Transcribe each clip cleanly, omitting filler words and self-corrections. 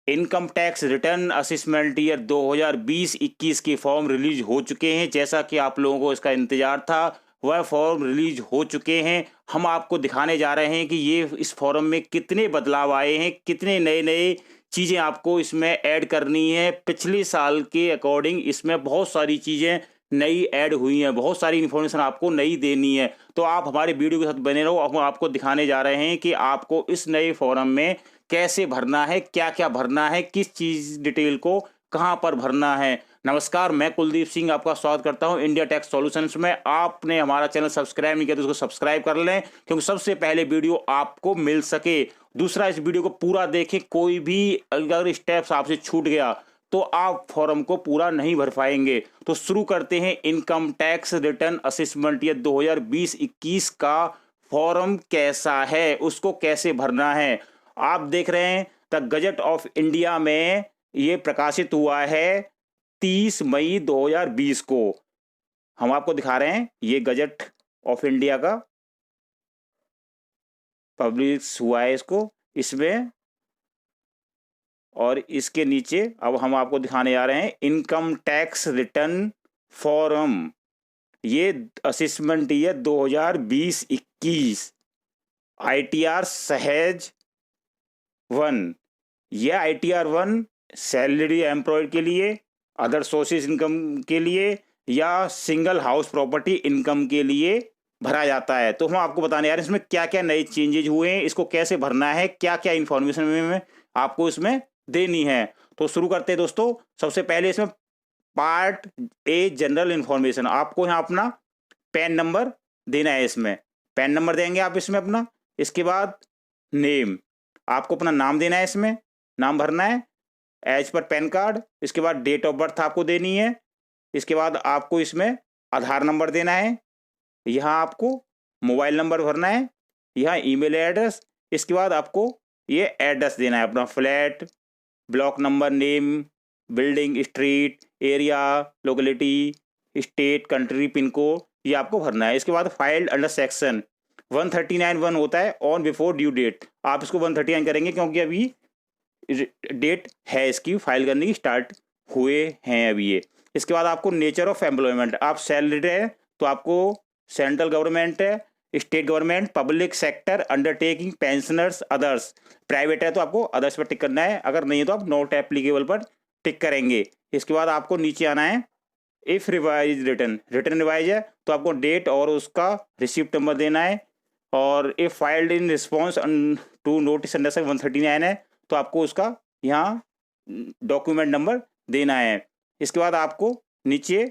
Income tax return assessment year 2020-21 के form release हो चुके हैं। जैसा कि आप लोगों को इसका इंतजार था, वह फॉर्म रिलीज हो चुके हैं। हम आपको दिखाने जा रहे हैं कि ये इस फॉर्म में कितने बदलाव आए हैं, कितने नए नए चीज़ें आपको इसमें ऐड करनी है। पिछले साल के अकॉर्डिंग इसमें बहुत सारी चीज़ें नई ऐड हुई हैं, बहुत सारी इन्फॉर्मेशन आपको नई देनी है। तो आप हमारे वीडियो के साथ बने रहो। हम आपको दिखाने जा रहे हैं कि आपको इस नए फॉर्म में कैसे भरना है, क्या क्या भरना है, किस चीज़ डिटेल को कहाँ पर भरना है। नमस्कार, मैं कुलदीप सिंह आपका स्वागत करता हूं इंडिया टैक्स सॉल्यूशंस में। आपने हमारा चैनल सब्सक्राइब नहीं किया तो उसको सब्सक्राइब कर लें, क्योंकि सबसे पहले वीडियो आपको मिल सके। दूसरा, इस वीडियो को पूरा देखें। कोई भी अगर स्टेप्स आपसे छूट गया तो आप फॉर्म को पूरा नहीं भर पाएंगे। तो शुरू करते हैं। Income tax return assessment year 2020-21 का फॉर्म कैसा है, उसको कैसे भरना है। आप देख रहे हैं द गजट ऑफ इंडिया में ये प्रकाशित हुआ है 30 मई 2020 को। हम आपको दिखा रहे हैं ये गजट ऑफ इंडिया का पब्लिश हुआ है इसको इसमें। और इसके नीचे अब हम आपको दिखाने जा रहे हैं इनकम टैक्स रिटर्न फॉर्म। ये असेसमेंट ईयर 2020-21 ITR सहज 1। यह ITR 1 सैलरी एम्प्लॉयड के लिए, अदर सोर्सेज इनकम के लिए या सिंगल हाउस प्रॉपर्टी इनकम के लिए भरा जाता है। तो हम आपको बताने जा रहे हैं इसमें क्या क्या नए चेंजेज हुए हैं, इसको कैसे भरना है, क्या क्या इंफॉर्मेशन में आपको इसमें देनी है। तो शुरू करते हैं दोस्तों। सबसे पहले इसमें पार्ट ए जनरल इंफॉर्मेशन। आपको यहाँ अपना पैन नंबर देना है। इसमें पैन नंबर देंगे आप इसमें अपना। इसके बाद नेम, आपको अपना नाम देना है, इसमें नाम भरना है एज पर पैन कार्ड। इसके बाद डेट ऑफ बर्थ आपको देनी है। इसके बाद आपको इसमें आधार नंबर देना है। यहाँ आपको मोबाइल नंबर भरना है, यहाँ ईमेल एड्रेस। इसके बाद आपको ये एड्रेस देना है अपना, flat, block number, name, building, street, area, locality, state, country, pin code, ये आपको भरना है। इसके बाद फाइल्ड अंडर सेक्शन 139(1) होता है ऑन बिफोर ड्यू डेट। आप इसको 139 करेंगे क्योंकि अभी डेट है इसकी फाइल करने की, स्टार्ट हुए हैं अभी ये। इसके बाद आपको नेचर ऑफ एम्प्लॉयमेंट, आप सैलरीड है तो आपको सेंट्रल गवर्नमेंट है, state government, public sector, undertaking, pensioners, others. Private है तो आपको अदर्स पर टिक करना है, अगर नहीं है तो आप नॉट एप्लीकेबल पर टिक करेंगे। इसके बाद आपको नीचे आना है। If revise return, return revise है तो आपको डेट और उसका रिसिप्ट नंबर देना है। और if filed in response to notice under section 139 है तो आपको उसका यहाँ डॉक्यूमेंट नंबर देना है। इसके बाद आपको नीचे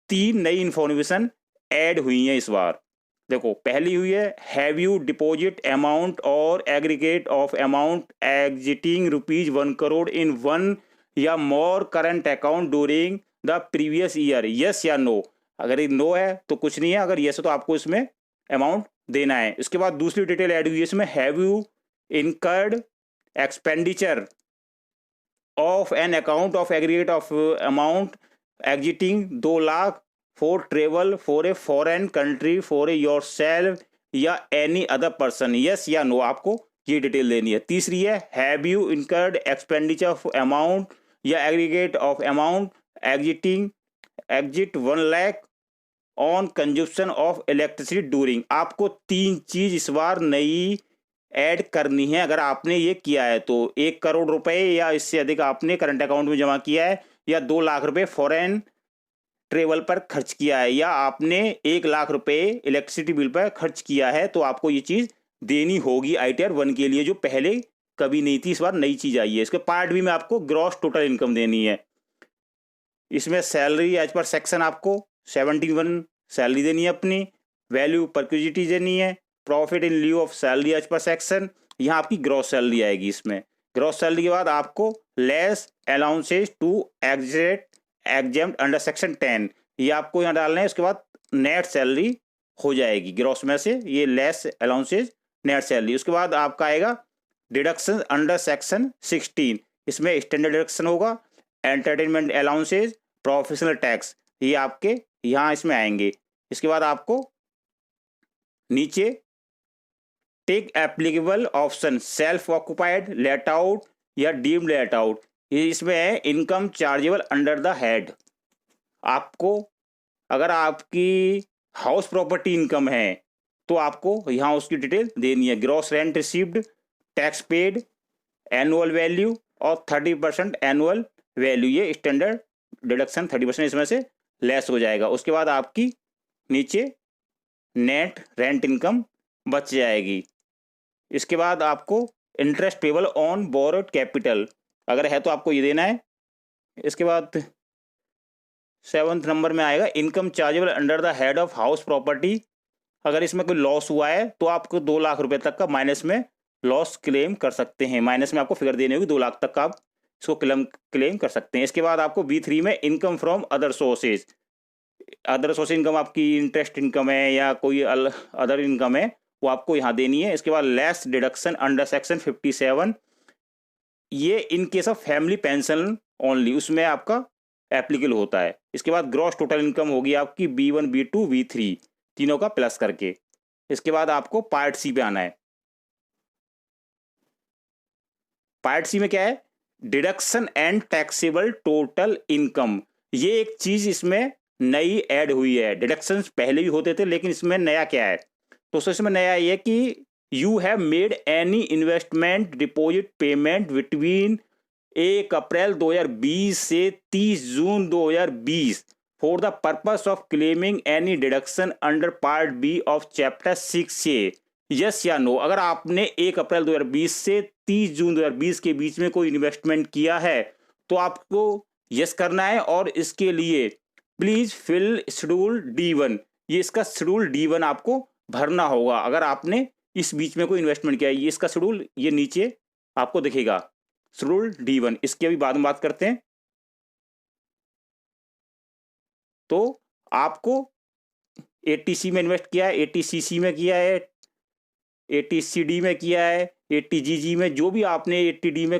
3 नई इंफॉर्मेशन ऐड हुई हैं इस बार। देखो, पहली हुई है हैव यू डिपॉजिट अमाउंट और aggregate of amount exceeding ₹1 crore in 1 या more current account during the previous year, yes या नो। अगर नो है तो कुछ नहीं है, अगर यस है तो आपको इसमें अमाउंट देना है। इसके बाद दूसरी डिटेल ऐड हुई है इसमें, have you incurred expenditure of an account of aggregate of amount exceeding 2 lakh for travel for a foreign country for a yourself या एनी अदर पर्सन, यस या नो, आपको ये डिटेल देनी है। तीसरी है have you incurred expenditure of amount या aggregate of amount exceed 1 lakh on consumption of electricity during. आपको 3 चीज इस बार नई ऐड करनी है। अगर आपने ये किया है तो 1 करोड़ रुपए या इससे अधिक आपने करंट अकाउंट में जमा किया है, या 2 लाख रुपए फॉरेन ट्रेवल पर खर्च किया है, या आपने 1 लाख रुपए इलेक्ट्रिसिटी बिल पर खर्च किया है, तो आपको ये चीज देनी होगी ITR 1 के लिए, जो पहले कभी नहीं थी, इस बार नई चीज आई है। इसके पार्ट बी में आपको ग्रॉस टोटल इनकम देनी है। इसमें सैलरी एज पर सेक्शन आपको 71 सैलरी देनी है अपनी, वैल्यू परक्यूजिटी देनी है, profit in lieu of salary as per section, यहाँ आपकी ग्रॉस सैलरी आएगी। इसमें ग्रॉस सैलरी के बाद आपको less allowances to extent exempt under section 10, ये आपको यहाँ डालना है। उसके बाद नेट सैलरी हो जाएगी ग्रॉस में से, ये लेस अलाउंसेज नेट सैलरी। उसके बाद आपका आएगा डिडक्शन अंडर सेक्शन 16, इसमें स्टैंडर्ड डिडक्शन होगा, एंटरटेनमेंट अलाउंसेज, प्रोफेशनल टैक्स, ये आपके यहाँ इसमें आएंगे। इसके बाद आपको नीचे take applicable option self occupied, let out या डीम्ड लेट आउट, इसमें है income chargeable under the head. आपको अगर आपकी हाउस प्रॉपर्टी इनकम है तो आपको यहाँ उसकी डिटेल देनी है। Gross rent received, tax paid, annual value और 30% एनुअल वैल्यू, ये स्टैंडर्ड डिडक्शन 30% इसमें से लेस हो जाएगा। उसके बाद आपकी नीचे नेट रेंट इनकम बच जाएगी। इसके बाद आपको interest payable on borrowed capital अगर है तो आपको ये देना है। इसके बाद 7th नंबर में आएगा income chargeable under the head of house property. अगर इसमें कोई लॉस हुआ है तो आपको 2 लाख रुपए तक का माइनस में लॉस क्लेम कर सकते हैं। माइनस में आपको फिगर देनी होगी, 2 लाख तक का आप इसको क्लेम कर सकते हैं। इसके बाद आपको B3 में income from other sources, other source income आपकी इंटरेस्ट इनकम है या कोई अदर इनकम है वो आपको यहाँ देनी है। इसके बाद लेस डिडक्शन अंडर सेक्शन 57, ये in case of family pension only, उसमें आपका एप्लीकेबल होता है। इसके बाद ग्रॉस टोटल इनकम होगी आपकी B1 B2 B3 तीनों का प्लस करके। इसके बाद आपको पार्ट सी पे आना है। पार्ट सी में क्या है, deduction and taxable total income. ये एक चीज इसमें नई ऐड हुई है। डिडक्शंस पहले भी होते थे लेकिन इसमें नया क्या है, तो इसमें नया ये कि you have made any investment deposit payment between 1 April 2020 से 30 June 2020 for the purpose of claiming any deduction under part B of chapter 6A, yes या नो। अगर आपने 1 अप्रैल 2020 से 30 जून 2020 के बीच में कोई इन्वेस्टमेंट किया है तो आपको यस करना है। और इसके लिए प्लीज फिल शेड्यूल D1, ये इसका शेड्यूल D1 आपको भरना होगा। अगर आपने इस बीच में कोई इन्वेस्टमेंट किया है, ये इसका शेड्यूल ये नीचे आपको दिखेगा, शेड्यूल D1। इसकी अभी बाद में बात करते हैं। तो आपको ATC में इन्वेस्ट किया है, ATCC में किया है, ATCD में किया है, ATGG में, जो भी आपने ATD में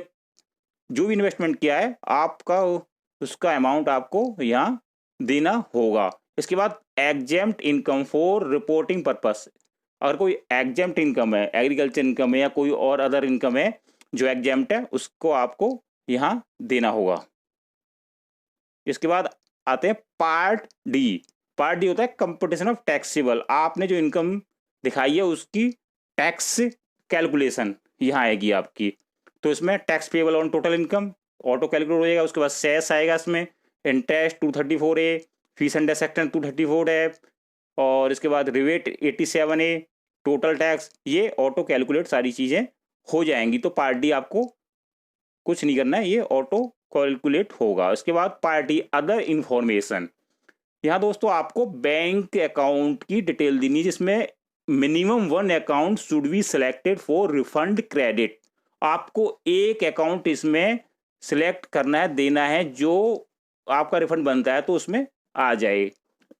जो भी इन्वेस्टमेंट किया है आपका उसका अमाउंट आपको यहाँ देना होगा। इसके बाद exempt income for reporting purpose, अगर कोई एग्जेम्प्ट इनकम है, एग्रीकल्चर इनकम है या कोई और अदर इनकम है जो एग्जेम्प्ट है, उसको आपको यहाँ देना होगा। इसके बाद आते हैं पार्ट डी। पार्ट डी होता है कंपटीशन ऑफ टैक्सेबल। आपने जो इनकम दिखाई है उसकी टैक्स कैलकुलेशन यहाँ आएगी आपकी। तो इसमें tax payable on total income auto calculate हो जाएगा। उसके बाद सेस आएगा, इसमें interest 234A, fees under section 234 है, और इसके बाद रिवेट 87A, टोटल टैक्स, ये ऑटो कैलकुलेट सारी चीज़ें हो जाएंगी। तो पार्ट डी आपको कुछ नहीं करना है, ये ऑटो कैलकुलेट होगा। इसके बाद पार्टी अदर इंफॉर्मेशन, यहाँ दोस्तों आपको बैंक अकाउंट की डिटेल देनी है जिसमें minimum 1 account should be selected for refund credit. आपको एक अकाउंट इसमें सिलेक्ट करना है, देना है, जो आपका रिफंड बनता है तो उसमें आ जाए।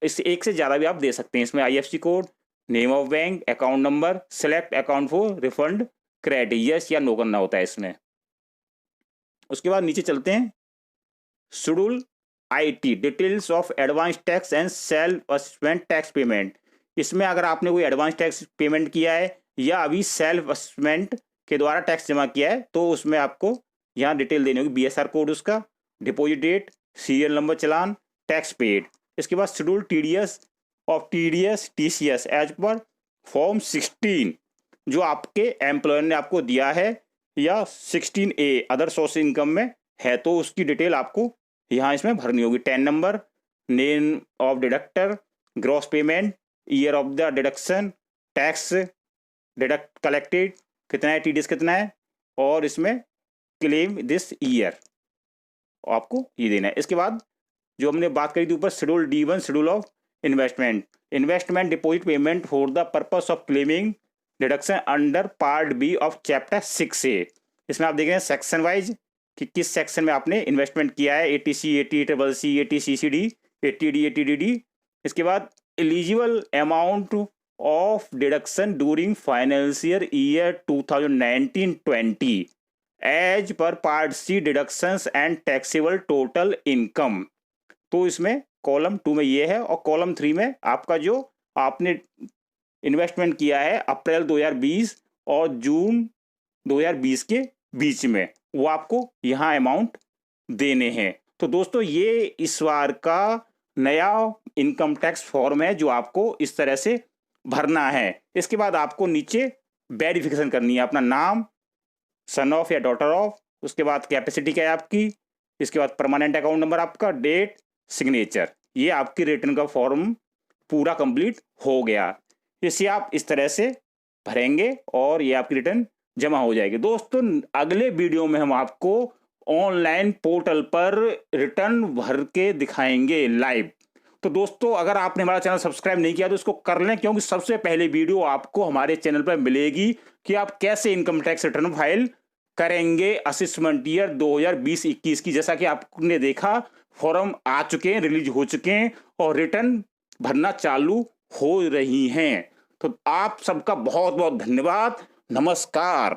इससे एक से ज़्यादा भी आप दे सकते हैं। इसमें IFSC code, name of bank, account number, select account for refund credit, yes या नो करना होता है इसमें। उसके बाद नीचे चलते हैं, schedule IT, details of advance tax and self assessment tax payment. इसमें अगर आपने कोई एडवांस टैक्स पेमेंट किया है या अभी सेल्फ असेसमेंट के द्वारा टैक्स जमा किया है तो उसमें आपको यहाँ डिटेल देनी होगी, BSR कोड उसका, deposit date, serial number challan, tax paid. इसके बाद schedule TDS of TDS TCS as per form 16 जो आपके एम्प्लॉयर ने आपको दिया है या 16A अदर सोर्स इनकम में है तो उसकी डिटेल आपको यहाँ इसमें भरनी होगी। 10 number, name of deductor, gross payment, year of the deduction, tax deduct collected कितना है, TDS कितना है, और इसमें क्लेम दिस ईयर आपको ये देना है। इसके बाद जो हमने बात करी थी ऊपर, schedule D1 schedule of investment, investment deposit payment for the purpose of claiming deduction under part B of chapter 6A। इसमें आप देख रहे हैं सेक्शन वाइज कि किस सेक्शन में आपने इन्वेस्टमेंट किया है, ATC, ATCC, ATCCD, ATD, ATDD। इसके बाद eligible amount of deduction during financial year 2019-20 as per part C deductions and taxable total income. तो इसमें कॉलम 2 में ये है, और कॉलम 3 में आपका जो आपने इन्वेस्टमेंट किया है अप्रैल 2020 और जून 2020 के बीच में वो आपको यहाँ अमाउंट देने हैं। तो दोस्तों ये इस बार का नया इनकम टैक्स फॉर्म है जो आपको इस तरह से भरना है। इसके बाद आपको नीचे वेरिफिकेशन करनी है, अपना नाम, सन ऑफ या डॉटर ऑफ, उसके बाद कैपेसिटी क्या है आपकी, इसके बाद परमानेंट अकाउंट नंबर आपका, डेट, सिग्नेचर। ये आपकी रिटर्न का फॉर्म पूरा कंप्लीट हो गया। इसे आप इस तरह से भरेंगे और ये आपकी रिटर्न जमा हो जाएगी। दोस्तों अगले वीडियो में हम आपको ऑनलाइन पोर्टल पर रिटर्न भर के दिखाएंगे लाइव। तो दोस्तों अगर आपने हमारा चैनल सब्सक्राइब नहीं किया तो इसको कर लें, क्योंकि सबसे पहले वीडियो आपको हमारे चैनल पर मिलेगी कि आप कैसे इनकम टैक्स रिटर्न फाइल करेंगे असेसमेंट ईयर 2020-21 की। जैसा कि आपने देखा फॉर्म आ चुके हैं, रिलीज हो चुके हैं और रिटर्न भरना चालू हो रही हैं। तो आप सबका बहुत बहुत धन्यवाद। नमस्कार।